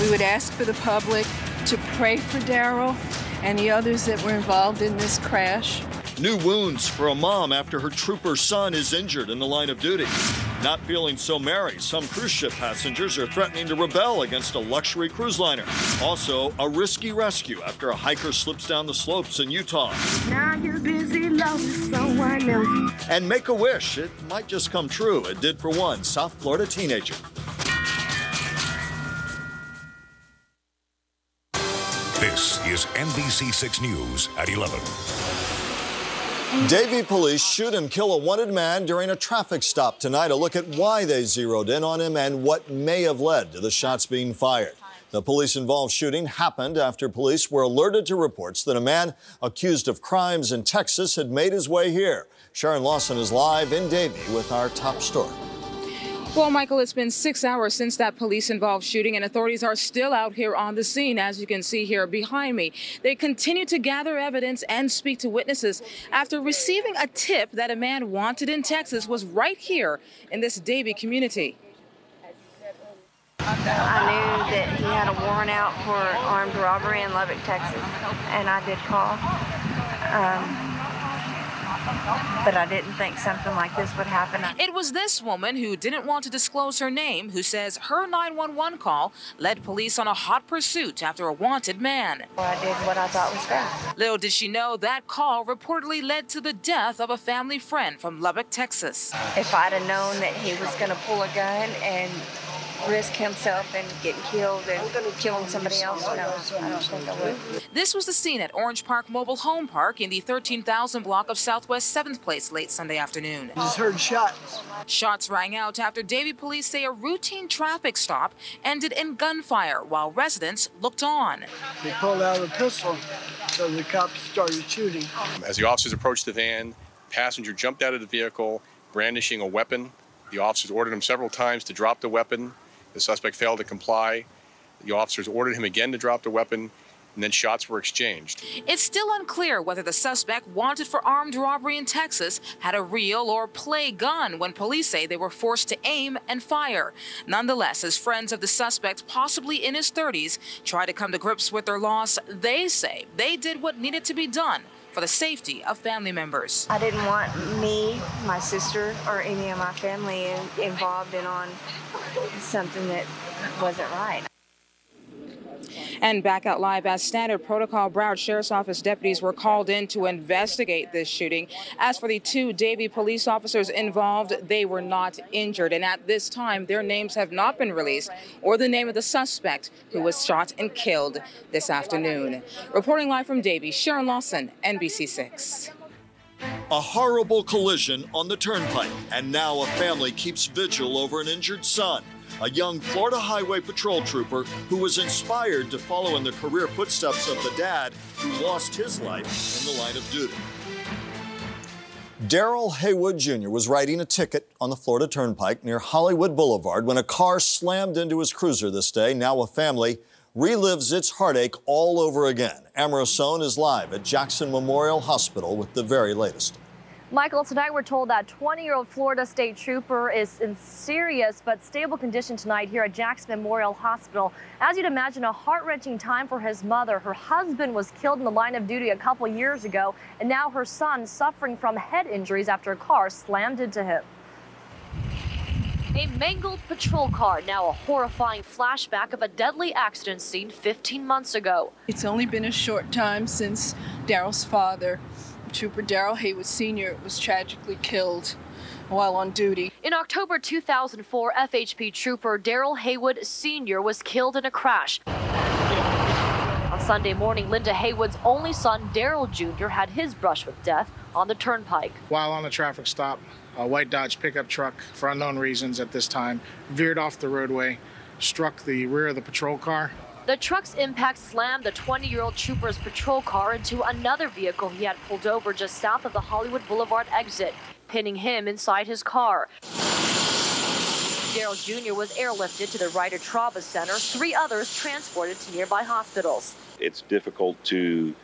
We would ask for the public to pray for Daryl and the others that were involved in this crash. New wounds for a mom after her trooper son is injured in the line of duty. Not feeling so merry, some cruise ship passengers are threatening to rebel against a luxury cruise liner. Also, a risky rescue after a hiker slips down the slopes in Utah. Now you're busy loving someone else. And make a wish. It might just come true. It did for one South Florida teenager. This is NBC 6 News at 11. Davie police shoot and kill a wanted man during a traffic stop tonight. A look at why they zeroed in on him and what may have led to the shots being fired. The police-involved shooting happened after police were alerted to reports that a man accused of crimes in Texas had made his way here. Sharon Lawson is live in Davie with our top story. Well, Michael, it's been 6 hours since that police-involved shooting, and authorities are still out here on the scene, as you can see here behind me. They continue to gather evidence and speak to witnesses after receiving a tip that a man wanted in Texas was right here in this Davie community. I knew that he had a warrant out for armed robbery in Lubbock, Texas, and I did call. But I didn't think something like this would happen. It was this woman who didn't want to disclose her name who says her 911 call led police on a hot pursuit after a wanted man. I did what I thought was best. Little did she know that call reportedly led to the death of a family friend from Lubbock, Texas. If I'd have known that he was going to pull a gun and risk himself and getting killed and killing somebody else, no, I don't think I would. This was the scene at Orange Park Mobile Home Park in the 13,000 block of Southwest 7th Place late Sunday afternoon. I just heard shots. Shots rang out after Davie police say a routine traffic stop ended in gunfire while residents looked on. They pulled out a pistol, so the cops started shooting. As the officers approached the van, the passenger jumped out of the vehicle, brandishing a weapon. The officers ordered him several times to drop the weapon. The suspect failed to comply. The officers ordered him again to drop the weapon, and then shots were exchanged. It's still unclear whether the suspect wanted for armed robbery in Texas had a real or play gun when police say they were forced to aim and fire. Nonetheless, as friends of the suspect, possibly in his 30s, try to come to grips with their loss, they say they did what needed to be done for the safety of family members. I didn't want me, my sister, or any of my family involved in on something that wasn't right. And back out live, as standard protocol, Broward Sheriff's Office deputies were called in to investigate this shooting. As for the two Davie police officers involved, they were not injured. And at this time, their names have not been released or the name of the suspect who was shot and killed this afternoon. Reporting live from Davie, Sharon Lawson, NBC 6. A horrible collision on the turnpike, and now a family keeps vigil over an injured son. A young Florida Highway Patrol trooper who was inspired to follow in the career footsteps of the dad who lost his life in the line of duty. Daryl Haywood Jr. was writing a ticket on the Florida Turnpike near Hollywood Boulevard when a car slammed into his cruiser this day. Now a family relives its heartache all over again. Amara Sohn is live at Jackson Memorial Hospital with the very latest. Michael, tonight we're told that 20-year-old Florida State Trooper is in serious but stable condition tonight here at Jackson Memorial Hospital. As you'd imagine, a heart-wrenching time for his mother. Her husband was killed in the line of duty a couple years ago, and now her son suffering from head injuries after a car slammed into him. A mangled patrol car, now a horrifying flashback of a deadly accident scene 15 months ago. It's only been a short time since Daryl's father, Trooper Daryl Haywood Sr., was tragically killed while on duty. In October 2004, FHP Trooper Daryl Haywood Sr. was killed in a crash. On Sunday morning, Linda Haywood's only son, Daryl Jr., had his brush with death on the turnpike. While on a traffic stop, a white Dodge pickup truck, for unknown reasons at this time, veered off the roadway, struck the rear of the patrol car. The truck's impact slammed the 20-year-old trooper's patrol car into another vehicle he had pulled over just south of the Hollywood Boulevard exit, pinning him inside his car. Daryl Jr. was airlifted to the Ryder Trauma Center, 3 others transported to nearby hospitals. It's difficult to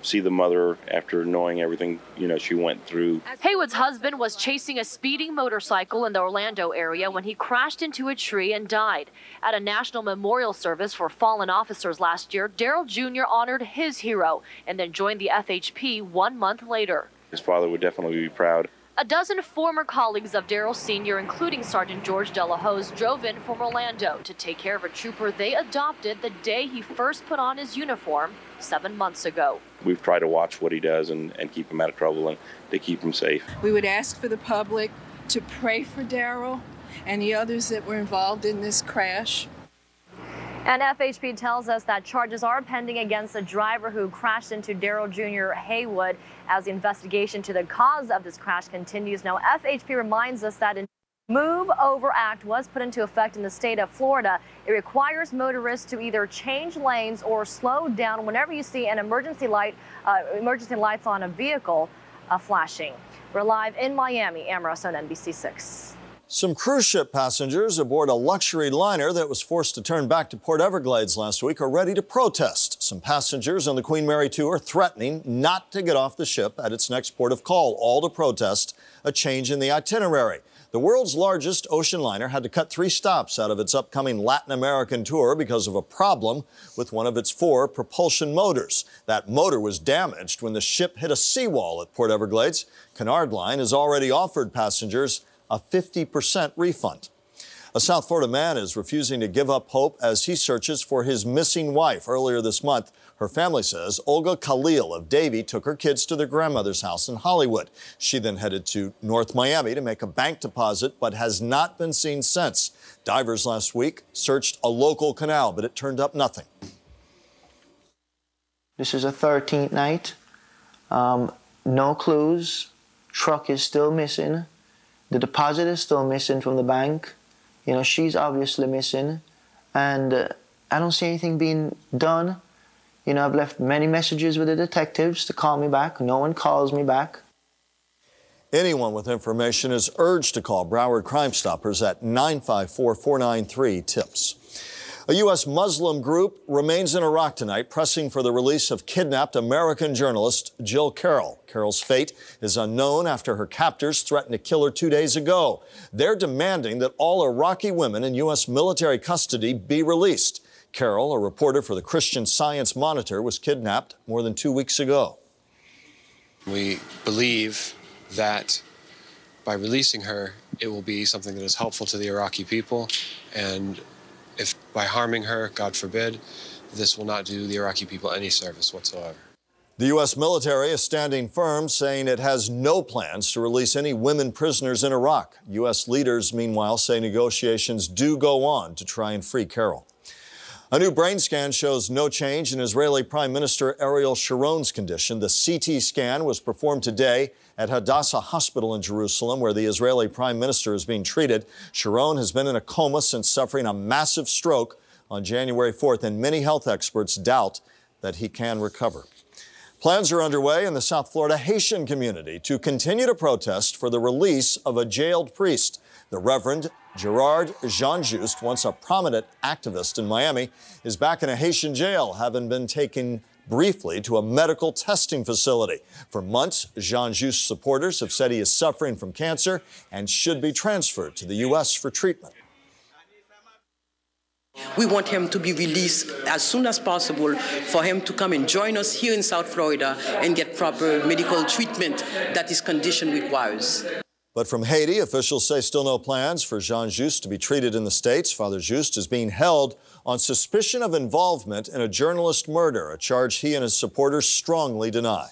see the mother after knowing everything, she went through. Haywood's husband was chasing a speeding motorcycle in the Orlando area when he crashed into a tree and died. At a national memorial service for fallen officers last year, Daryl Jr. honored his hero and then joined the FHP 1 month later. His father would definitely be proud. A dozen former colleagues of Daryl Sr., including Sergeant George Delahose, drove in from Orlando to take care of a trooper they adopted the day he first put on his uniform 7 months ago. We've tried to watch what he does and keep him out of trouble and to keep him safe. We would ask for the public to pray for Daryl and the others that were involved in this crash. And FHP tells us that charges are pending against the driver who crashed into Daryl Jr. Haywood as the investigation to the cause of this crash continues. Now, FHP reminds us that a Move Over Act was put into effect in the state of Florida. It requires motorists to either change lanes or slow down whenever you see an emergency lights on a vehicle flashing. We're live in Miami. Amros on NBC 6. Some cruise ship passengers aboard a luxury liner that was forced to turn back to Port Everglades last week are ready to protest. Some passengers on the Queen Mary 2 are threatening not to get off the ship at its next port of call, all to protest a change in the itinerary. The world's largest ocean liner had to cut 3 stops out of its upcoming Latin American tour because of a problem with one of its 4 propulsion motors. That motor was damaged when the ship hit a seawall at Port Everglades. Cunard Line has already offered passengers a 50% refund. A South Florida man is refusing to give up hope as he searches for his missing wife. Earlier this month, her family says Olga Khalil of Davie took her kids to their grandmother's house in Hollywood. She then headed to North Miami to make a bank deposit, but has not been seen since. Divers last week searched a local canal, but it turned up nothing. This is a 13th night. No clues. Truck is still missing. The deposit is still missing from the bank. She's obviously missing. And I don't see anything being done. I've left many messages with the detectives to call me back. No one calls me back. Anyone with information is urged to call Broward Crime Stoppers at 954-493-TIPS. A U.S. Muslim group remains in Iraq tonight, pressing for the release of kidnapped American journalist Jill Carroll. Carroll's fate is unknown after her captors threatened to kill her 2 days ago. They're demanding that all Iraqi women in U.S. military custody be released. Carroll, a reporter for the Christian Science Monitor, was kidnapped more than 2 weeks ago. We believe that by releasing her, it will be something that is helpful to the Iraqi people, and if by harming her, God forbid, this will not do the Iraqi people any service whatsoever. The U.S. military is standing firm, saying it has no plans to release any women prisoners in Iraq. U.S. leaders, meanwhile, say negotiations do go on to try and free Carroll. A new brain scan shows no change in Israeli Prime Minister Ariel Sharon's condition. The CT scan was performed today at Hadassah Hospital in Jerusalem, where the Israeli Prime Minister is being treated. Sharon has been in a coma since suffering a massive stroke on January 4th, and many health experts doubt that he can recover. Plans are underway in the South Florida Haitian community to continue to protest for the release of a jailed priest. The Reverend Gerard Jean-Just, once a prominent activist in Miami, is back in a Haitian jail, having been taken briefly to a medical testing facility. For months, Jean-Just supporters have said he is suffering from cancer and should be transferred to the U.S. for treatment. We want him to be released as soon as possible for him to come and join us here in South Florida and get proper medical treatment that his condition requires. But from Haiti, officials say still no plans for Jean-Just to be treated in the States. Father Just is being held on suspicion of involvement in a journalist murder, a charge he and his supporters strongly deny.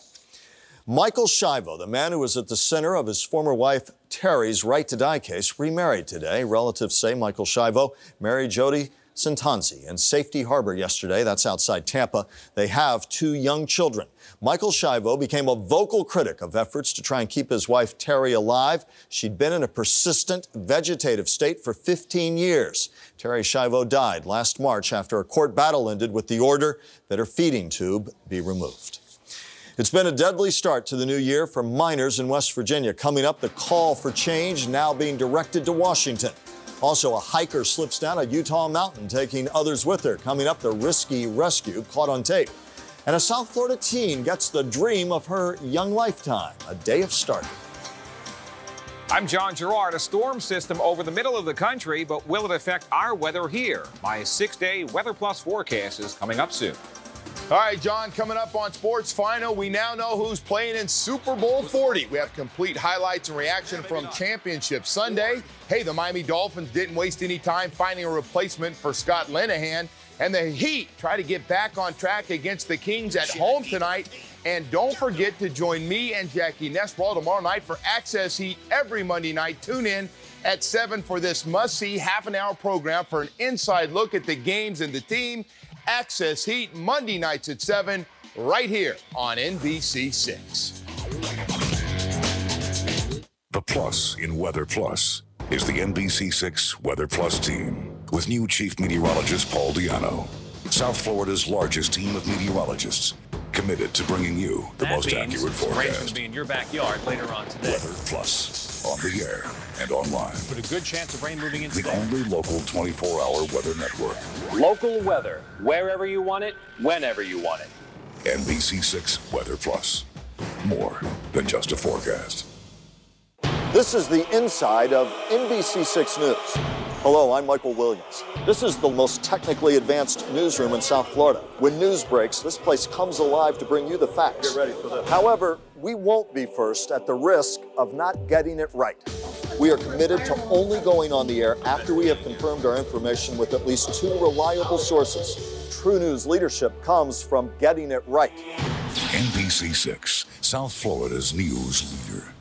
Michael Schiavo, the man who was at the center of his former wife Terry's right-to-die case, remarried today. Relatives say Michael Schiavo married Jody Santanzi in Safety Harbor yesterday. That's outside Tampa. They have 2 young children. Michael Schiavo became a vocal critic of efforts to try and keep his wife Terry alive. She'd been in a persistent vegetative state for 15 years. Terry Schiavo died last March after a court battle ended with the order that her feeding tube be removed. It's been a deadly start to the new year for miners in West Virginia. Coming up, the call for change now being directed to Washington. Also, a hiker slips down a Utah mountain, taking others with her. Coming up, the risky rescue caught on tape. And a South Florida teen gets the dream of her young lifetime, a day of starting. I'm John Gerard. A storm system over the middle of the country, but will it affect our weather here? My 6-day Weather Plus forecast is coming up soon. All right, John, coming up on Sports Final, we now know who's playing in Super Bowl 40. We have complete highlights and reaction from Championship Sunday. Hey, the Miami Dolphins didn't waste any time finding a replacement for Scott Linehan. And the Heat try to get back on track against the Kings at home tonight. And don't forget to join me and Jackie Neswall tomorrow night for Access Heat every Monday night. Tune in at 7 for this must-see half-an-hour program for an inside look at the games and the team. Access Heat Monday nights at 7 right here on NBC 6. The plus in Weather Plus is the NBC 6 Weather Plus team with new Chief Meteorologist Paul Diano. South Florida's largest team of meteorologists committed to bringing you the most accurate forecast. Rain's going to be in your backyard later on today. Weather Plus on the air and online. With a good chance of rain moving in The today. only local 24-hour weather network. Local weather, wherever you want it, whenever you want it. NBC 6 Weather Plus. More than just a forecast. This is the inside of NBC 6 News. Hello, I'm Michael Williams. This is the most technically advanced newsroom in South Florida. When news breaks, this place comes alive to bring you the facts. Get ready for this. However, we won't be first at the risk of not getting it right. We are committed to only going on the air after we have confirmed our information with at least 2 reliable sources. True news leadership comes from getting it right. NBC 6, South Florida's news leader.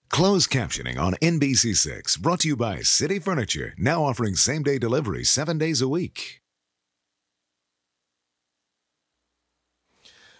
Closed captioning on NBC6, brought to you by City Furniture, now offering same-day delivery 7 days a week.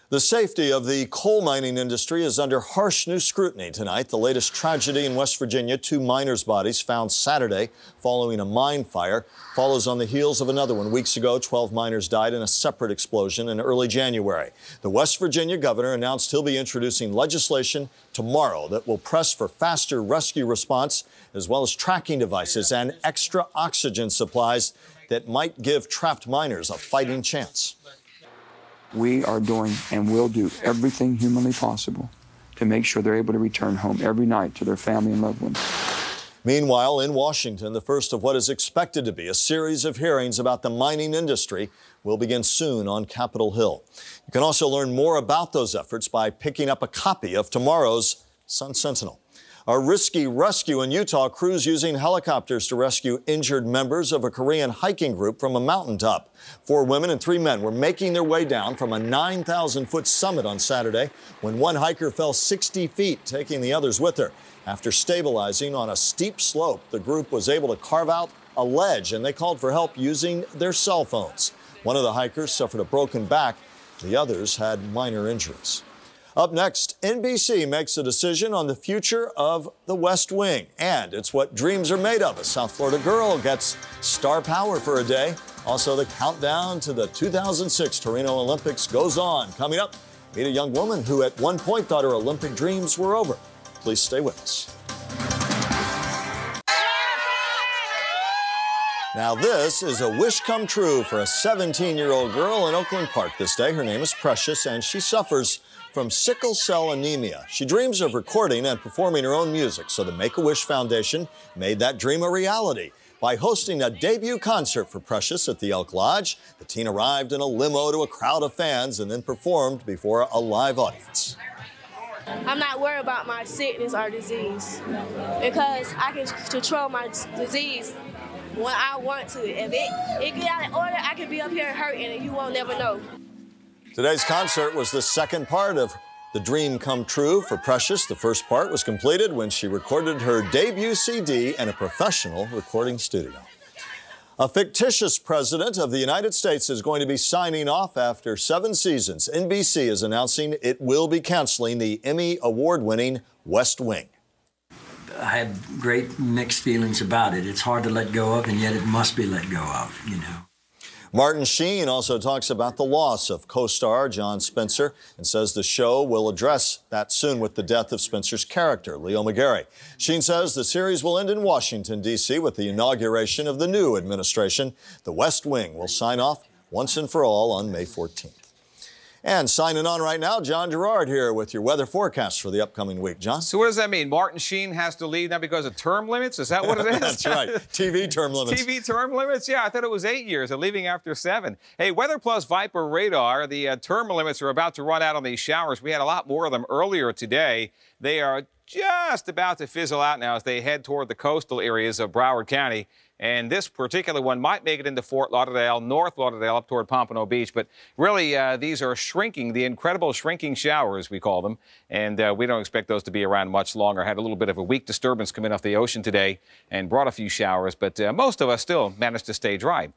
The safety of the coal mining industry is under harsh new scrutiny tonight. The latest tragedy in West Virginia, 2 miners' bodies found Saturday following a mine fire, follows on the heels of another one. Weeks ago, 12 miners died in a separate explosion in early January. The West Virginia governor announced he'll be introducing legislation tomorrow that will press for faster rescue response, as well as tracking devices and extra oxygen supplies that might give trapped miners a fighting chance. We are doing and will do everything humanly possible to make sure they're able to return home every night to their family and loved ones. Meanwhile, in Washington, the first of what is expected to be a series of hearings about the mining industry will begin soon on Capitol Hill. You can also learn more about those efforts by picking up a copy of tomorrow's Sun Sentinel. A risky rescue in Utah, crews using helicopters to rescue injured members of a Korean hiking group from a mountaintop. 4 women and 3 men were making their way down from a 9,000-foot summit on Saturday when one hiker fell 60 feet, taking the others with her. After stabilizing on a steep slope, the group was able to carve out a ledge, and they called for help using their cell phones. One of the hikers suffered a broken back. The others had minor injuries. Up next, NBC makes a decision on the future of the West Wing. And it's what dreams are made of. A South Florida girl gets star power for a day. Also, the countdown to the 2006 Torino Olympics goes on. Coming up, meet a young woman who at one point thought her Olympic dreams were over. Please stay with us. Now, this is a wish come true for a 17-year-old girl in Oakland Park this day. Her name is Precious, and she suffers from sickle cell anemia. She dreams of recording and performing her own music, so the Make-A-Wish Foundation made that dream a reality by hosting a debut concert for Precious at the Elk Lodge. The teen arrived in a limo to a crowd of fans and then performed before a live audience. I'm not worried about my sickness or disease because I can control my disease when I want to. If it get out of order, I can be up here hurting and you won't never know. Today's concert was the second part of the dream come true for Precious. The first part was completed when she recorded her debut CD in a professional recording studio. A fictitious president of the United States is going to be signing off after 7 seasons. NBC is announcing it will be canceling the Emmy award-winning West Wing. I have great mixed feelings about it. It's hard to let go of, and yet it must be let go of, you know. Martin Sheen also talks about the loss of co-star John Spencer and says the show will address that soon with the death of Spencer's character, Leo McGarry. Sheen says the series will end in Washington, D.C. with the inauguration of the new administration. The West Wing will sign off once and for all on May 14th. And signing on right now, John Gerard here with your weather forecast for the upcoming week. John? So what does that mean? Martin Sheen has to leave now because of term limits? Is that what it is? That's right. TV term limits. TV term limits? Yeah, I thought it was 8 years. They're leaving after 7. Hey, Weather Plus Viper radar. The term limits are about to run out on these showers. We had a lot more of them earlier today. They are just about to fizzle out now as they head toward the coastal areas of Broward County. And this particular one might make it into Fort Lauderdale, North Lauderdale, up toward Pompano Beach. But really, these are shrinking, the incredible shrinking showers, we call them. And we don't expect those to be around much longer. Had a little bit of a weak disturbance come in off the ocean today and brought a few showers. But most of us still managed to stay dry.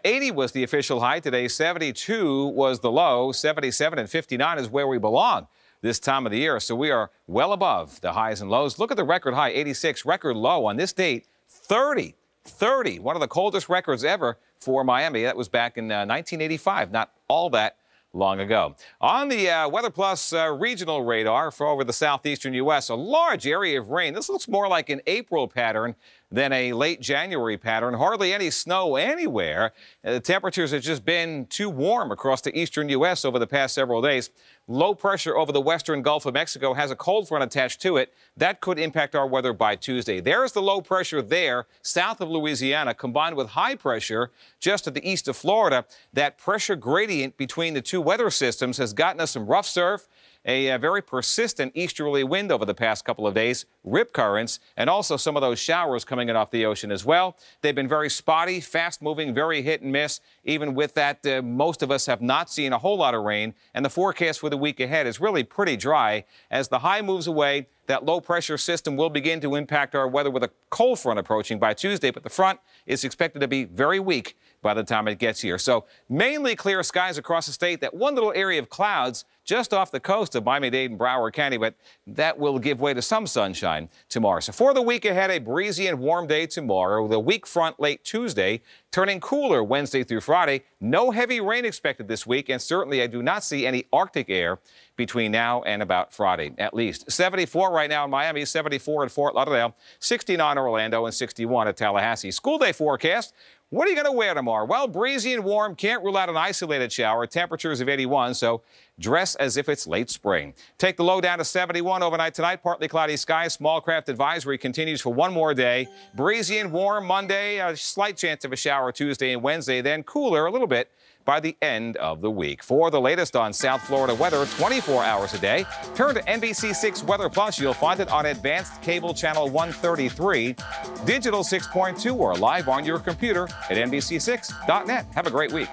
80 was the official high today. 72 was the low. 77 and 59 is where we belong this time of the year. So we are well above the highs and lows. Look at the record high, 86, record low on this date, 30. 30, one of the coldest records ever for Miami. That was back in 1985, not all that long ago. On the Weather Plus regional radar for over the southeastern U.S., a large area of rain. This looks more like an April pattern than a late January pattern. Hardly any snow anywhere. The temperatures have just been too warm across the eastern U.S. over the past several days. Low pressure over the western Gulf of Mexico has a cold front attached to it. That could impact our weather by Tuesday. There's the low pressure there, south of Louisiana, combined with high pressure just to the east of Florida. That pressure gradient between the two weather systems has gotten us some rough surf, a very persistent easterly wind over the past couple of days, rip currents, and also some of those showers coming in off the ocean as well. They've been very spotty, fast-moving, very hit and miss. Even with that, most of us have not seen a whole lot of rain, and the forecast for the week ahead is really pretty dry. As the high moves away, that low-pressure system will begin to impact our weather with a cold front approaching by Tuesday, but the front is expected to be very weak by the time it gets here. So mainly clear skies across the state. That one little area of clouds just off the coast of Miami-Dade and Broward County, but that will give way to some sunshine tomorrow. So for the week ahead, a breezy and warm day tomorrow. The weak front late Tuesday, turning cooler Wednesday through Friday. No heavy rain expected this week, and certainly I do not see any Arctic air between now and about Friday, at least. 74 right now in Miami, 74 at Fort Lauderdale, 69 Orlando, and 61 at Tallahassee. School day forecast. What are you going to wear tomorrow? Well, breezy and warm. Can't rule out an isolated shower. Temperatures of 81, so dress as if it's late spring. Take the low down to 71 overnight tonight. Partly cloudy skies. Small craft advisory continues for one more day. Breezy and warm Monday. A slight chance of a shower Tuesday and Wednesday. Then cooler a little bit by the end of the week. For the latest on South Florida weather, 24 hours a day, turn to NBC6 Weather Plus. You'll find it on advanced cable channel 133, digital 6.2, or live on your computer at NBC6.net. Have a great week.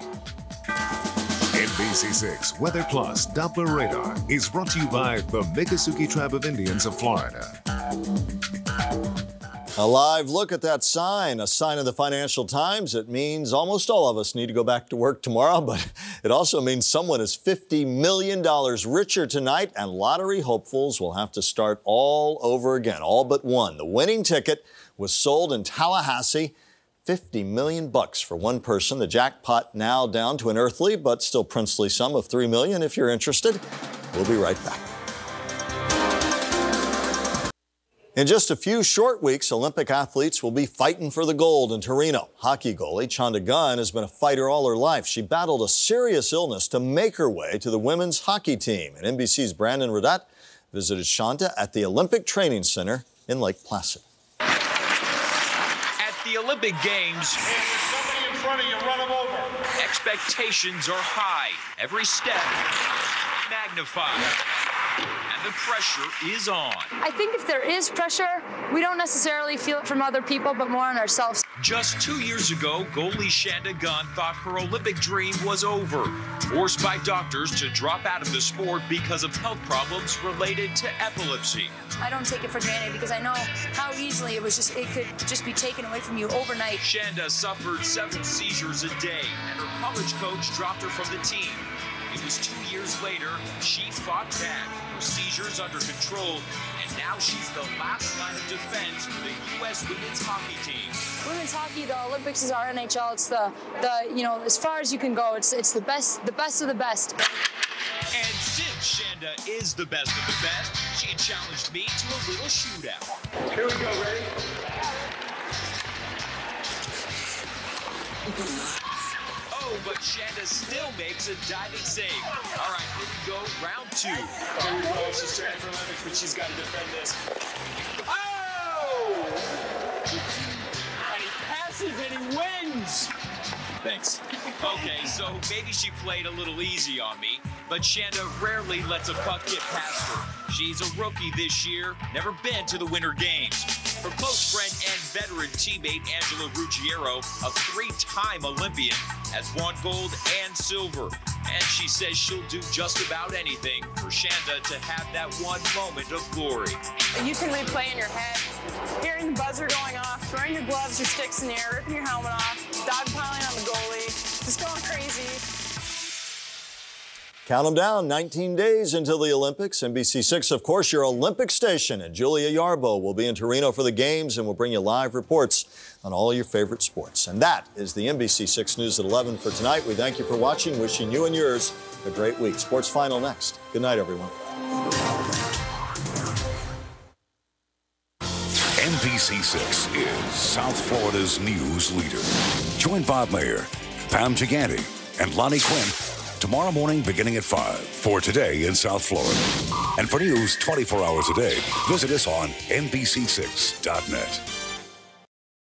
NBC6 Weather Plus Doppler Radar is brought to you by the Miccosukee Tribe of Indians of Florida. A live look at that sign, a sign of the Financial Times. It means almost all of us need to go back to work tomorrow, but it also means someone is $50 million richer tonight, and lottery hopefuls will have to start all over again, all but one. The winning ticket was sold in Tallahassee, $50 million for one person. The jackpot now down to an earthly but still princely sum of $3 million. If you're interested, we'll be right back. In just a few short weeks, Olympic athletes will be fighting for the gold in Torino. Hockey goalie Chanda Gunn has been a fighter all her life. She battled a serious illness to make her way to the women's hockey team. And NBC's Brandon Radat visited Chanda at the Olympic Training Center in Lake Placid. At the Olympic Games, somebody in front of you, run them over. Expectations are high. Every step magnified. And the pressure is on. I think if there is pressure, we don't necessarily feel it from other people, but more on ourselves. Just 2 years ago, goalie Chanda Gunn thought her Olympic dream was over. Forced by doctors to drop out of the sport because of health problems related to epilepsy. I don't take it for granted because I know how easily it could just be taken away from you overnight. Chanda suffered 7 seizures a day, and her college coach dropped her from the team. It was 2 years later, she fought back, her seizures under control, and now she's the last line of defense for the U.S. women's hockey team. Women's hockey, the Olympics is our NHL. It's the as far as you can go. It's the best of the best. And since Chanda is the best of the best, she challenged me to a little shootout. Here we go, ready? Oh, but Shanda still makes a diving save. All right, here we go, round 2. Here we go. She's trying for Olympics, but she's got to defend this. Oh! And he passes and he wins. Thanks. Okay, so maybe she played a little easy on me, but Shanda rarely lets a puck get past her. She's a rookie this year, never been to the Winter Games. Her close friend and veteran teammate Angela Ruggiero, a 3-time Olympian, has won gold and silver. And she says she'll do just about anything for Shanda to have that one moment of glory. You can replay in your head, hearing the buzzer going off, throwing your gloves or sticks in the air, ripping your helmet off, dogpiling on the goalie, just going crazy. Count them down, 19 days until the Olympics. NBC6, of course, your Olympic station. And Julia Yarbo will be in Torino for the games and will bring you live reports on all your favorite sports. And that is the NBC6 News at 11 for tonight. We thank you for watching, wishing you and yours a great week. Sports Final next. Good night, everyone. NBC6 is South Florida's news leader. Join Bob Mayer, Pam Giganti, and Lonnie Quinn tomorrow morning beginning at 5 for Today in South Florida. And for news 24 hours a day, visit us on NBC6.net.